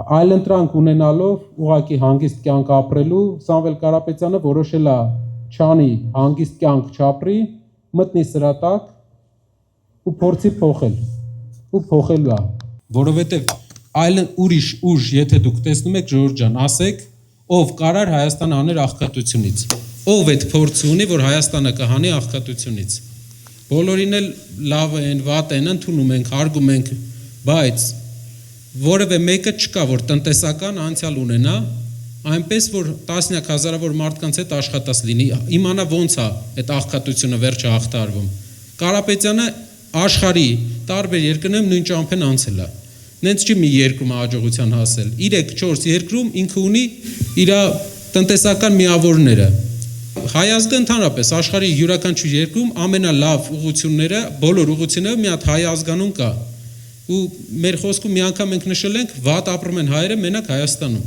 այլընտրանք ունենալով ուղղակի հանգիստ կյանք ապրելու Սամվել Կարապետյանը որոշել է չանի հանգիստ կյանք չապրի, մտնի սրա տակ ու փորձի փոխել ու փոխելու է, որովհետև այլ ուրիշ ուժ, եթե դուք տեսնում եք Ժորժ ջան, ասեք, ով կարար Հայաստանը աներ աղքատությունից, ով այդ փորձը ունի, որ Հայաստանը կհանի աղքատությունից։ Բոլորին էլ լավ են, վատ են, ընդունում ենք, հարգում ենք, բայց որևէ մեկը չկա, որ տնտեսական անցյալ ունենա, այնպես որ տասնյակ հազարավոր մարդկանց հետ աշխատած լինի, իմանա ոնց է այդ աղքատությունը վերջը հաղթարվում։ Կարապետյանը աշխարհի տարբեր երկրներում նույն ճամփեն անցել է։ Նենց չի մի երկրում հաջողության հասել։ 3-4 երկրում ինքը ունի իր տնտեսական միավորները։ Հայազգը ընդհանրապես աշխարհի յուրաքանչյուր երկրում ամենալավ ուղղությունները, բոլոր ուղղությունները մի հատ հայ ազգանուն կա։ Ու մեր խոսքում մի անգամ մենք նշել ենք, վատ ապրում են հայերը մենակ Հայաստանում։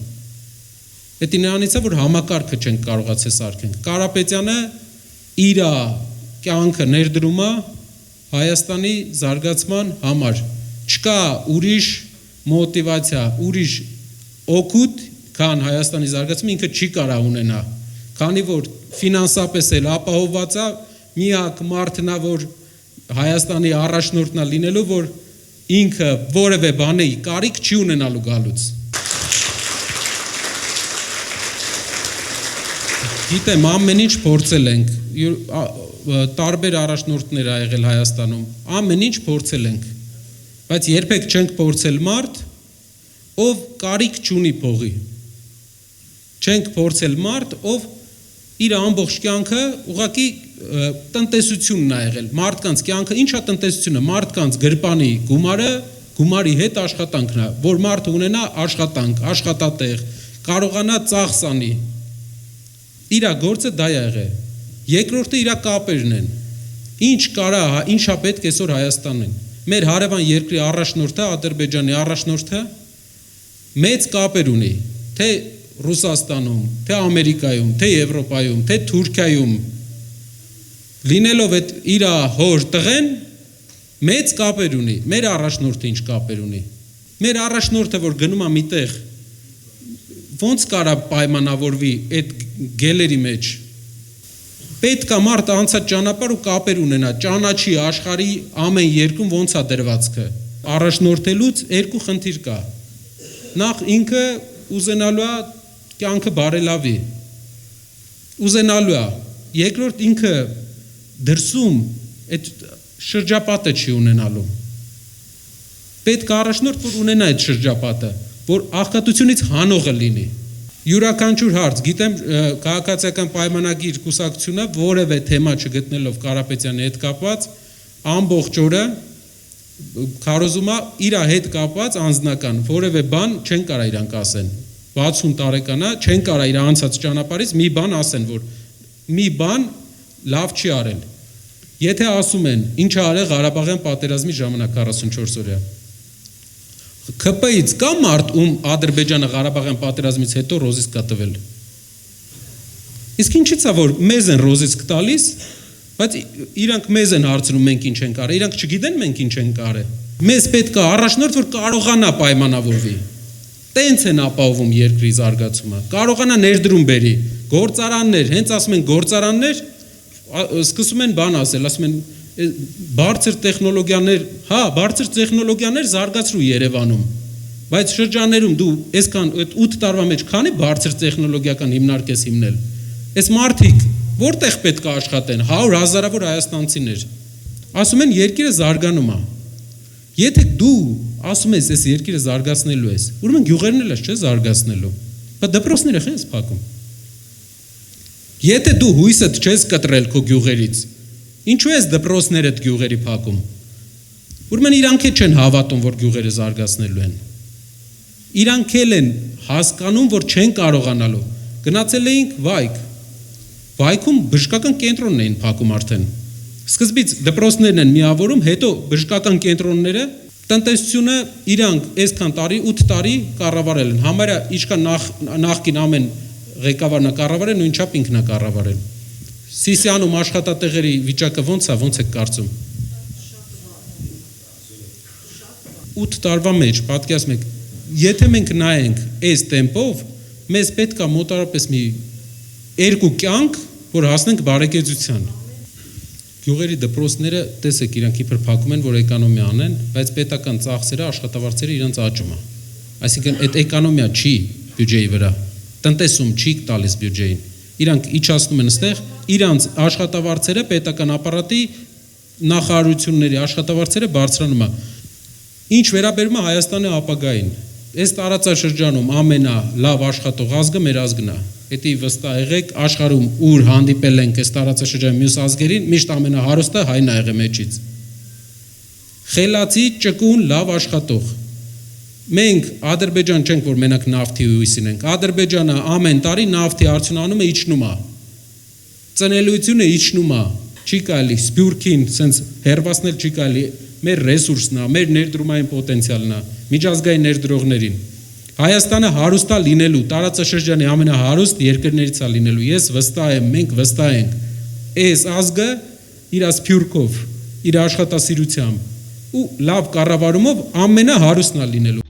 Դա նրանից է, որ համակարգը չենք կարողացել սարքենք։ Կարապետյանը իր կյանքը ներդրում է Հայաստանի զարգացման համար։ Չկա ուրիշ մոտիվացիա, ուրիշ օգուտ, քան Հայաստանի զարգացումը ինքը չի կարող ունենա։ Քանի որ ֆինանսապես էլ ապահովված է, միակ մարդն է, որ Հայաստանի առաջնորդն է լինելու, որ ինքը որևէ բանի կարիք չի ունենալու գալուց։ Գիտեմ, ամեն ինչ փորձել ենք, տարբեր առաջնորդներ ա եղել Հայաստանում, ամեն ինչ փորձել ենք, բայց երբեք չենք փորձել մարդ, ով կարիք չունի փողի։ Չենք փորձել մարդ, ով իր ամբողջ կյանքը ուղղակի տնտեսությունն է եղել, մարդկանց կյանքը, ինչա տնտեսությունը, մարդկանց գրպանի գումարը, գումարի հետ աշխատանքն է, որ մարդը ունենա աշխատանք, աշխատատեղ, կարողանա ծախս անի։ Իր գործը դա է եղել։ Երկրորդը իր կապերն են։ Ինչ կարա, ինչա պետք այսօր Հայաստանին։ Մեր հարևան երկրի առաջնորդը, Ադրբեջանի առաջնորդը մեծ կապեր ունի, թե Ռուսաստանում, թե Ամերիկայում, թե Եվրոպայում, թե Թուրքիայում, լինելով այդ իր հոր տղեն, մեծ կապեր ունի, մեր առաջնորդը ինչ կապեր ունի, մեր առաջնորդը, որ գնում է միտեղ, ոնց կարա պայմանավորվի այդ գելերի մեջ, պետք է մարդը անցած ճանապարհ ու կապեր ունենա, ճանաչի աշխարհի ամեն երկրում ոնց է դրվածքը, առաջնորդելուց երկու խնդիր կա, նախ ինքը ուզենալու է կյանքը բարելավի, ուզենալու է, երկրորդ ինքը դրսում այդ շրջապատը չի ունենալու, պետք է առաջնորդ, որ ունենա այդ շրջապատը, որ աղքատությունից հանողը լինի, յուրաքանչյուր հարց, գիտեմ քաղաքացիական պայմանագիր կուսակցությունը որևէ թեմա չգտնելով Կարապետյանի հետ կապված, ամբողջ օրը քարոզում է իր հետ կապված անձնական, որևէ բան չեն կարա իրանք ասեն, 60 տարեկան է, չեն կարա իր անցած ճանապարհից մի բան ասեն, որ մի բան լավ չի արել, եթե ասում են, ինչ է արել Ղարաբաղյան պատերազմի ժամանակ 44 օրյա, ԿՊ-ից կա մարդ, ում Ադրբեջանը Ղարաբաղյան պատերազմից հետո ռոզիսկ կա տվել։ Իսկ ինչից է, որ մեզ են ռոզիսկ տալիս, բայց իրանք մեզ են հարցնում մենք ինչ ենք արել, իրանք չգիտեն մենք ինչ ենք արել։ Մեզ պետք է առաջնորդ, որ կարողանա պայմանավորվի։ Տենց են ապահովում երկրի զարգացումը։ Կարողանա ներդրում բերի, գործարաններ, հենց ասում են գործարաններ, սկսում են բան ասել, ասում են բարձր տեխնոլոգիաներ, հա, բարձր տեխնոլոգիաներ զարգացրու Երևանում, բայց շրջաններում դու այսքան 8 տարվա մեջ քանի բարձր տեխնոլոգիական հիմնարկ ես հիմնել, այս մարդիկ որտեղ պետք է աշխատեն, 100 հազարավոր հայաստանցիներ, ասում են երկիրը զարգանում է, եթե դու ասում ես այս երկիրը զարգացնելու ես, ուրեմն գյուղերն էլ ես չէ զարգացնելու, բայց դպրոցները խես փակում, եթե դու հույսդ չես կտրել քո գյուղերից, ինչու ես դպրոցներդ գյուղերի փակում, ուրեմն իրանք չեն հավատում, որ գյուղերը զարգացնելու են, իրանք էլ են հասկանում, որ չեն կարողանալու, գնացել էինք Վայք, Վայքում բժշկական կենտրոնն էին փակում արդեն, սկզբից դպրոցներն են միավորում, հետո բժշկական կենտրոնները, տնտեսությունը իրանք այսքան տարի, 8 տարի կառավարել են, համարյա ինչքան նախկին ամեն ղեկավարն է կառավարել, նույնչափ ինքն է կառավարել, Սիսիանում աշխատատեղերի վիճակը ոնց եք կարծում, 8 տարվա մեջ, պատկերացնեք, եթե մենք նայենք այս տեմպով, մեզ պետք է մոտարապես մի 2 կյանք, որ հասնենք բարեկեցության։ Գյուղերի դպրոցները, տեսեք, իրանք իբր փակում են, որ էկոնոմիա անեն, բայց պետական ծախսերը, աշխատավարձերը իրանց աճում է։ Այսինքն այդ էկոնոմիա չի բյուջեի վրա, տնտեսում չի տալիս բյուջեին։ Իրանք իջացնում են այստեղ, իրանց աշխատավարձերը պետական ապարատի նախարարությունների աշխատավարձերը բարձրանում է։ Ինչ վերաբերում է Հայաստանի ապագային, այս տարածաշրջանում ամենալավ աշխատող ազգը մեր ազգն է։ Պետք է վստահ եղեք, աշխարհում ուր հանդիպել ենք այս տարածաշրջանի մյուս ազգերին, միշտ ամենահարուստը հայն ա եղել մեջից։ Խելացի, ճկուն, լավ աշխատող։ Մենք Ադրբեջան չենք, որ մենակ նավթի հույսին ենք։ Ադրբեջանը ամեն տարի նավթի արդյունանումը իջնում է։ Ծնելիությունը իջնում է։ Չի կարելի Սփյուռքին սենց հերվասնել չի կարելի, մեր ռեսուրսն է, մեր ներդրումային պոտենցիալն է, միջազգային ներդրողներին։ Հայաստանը հարուստ է լինելու, տարածաշրջանի ամենահարուստ երկրներից է լինելու։ Ես վստահ եմ, մենք վստահ ենք։ Այս ազգը իր սփյուռքով, իր աշխատասիրությամբ ու լավ կառավարումով ամենահարուստն է լինելու։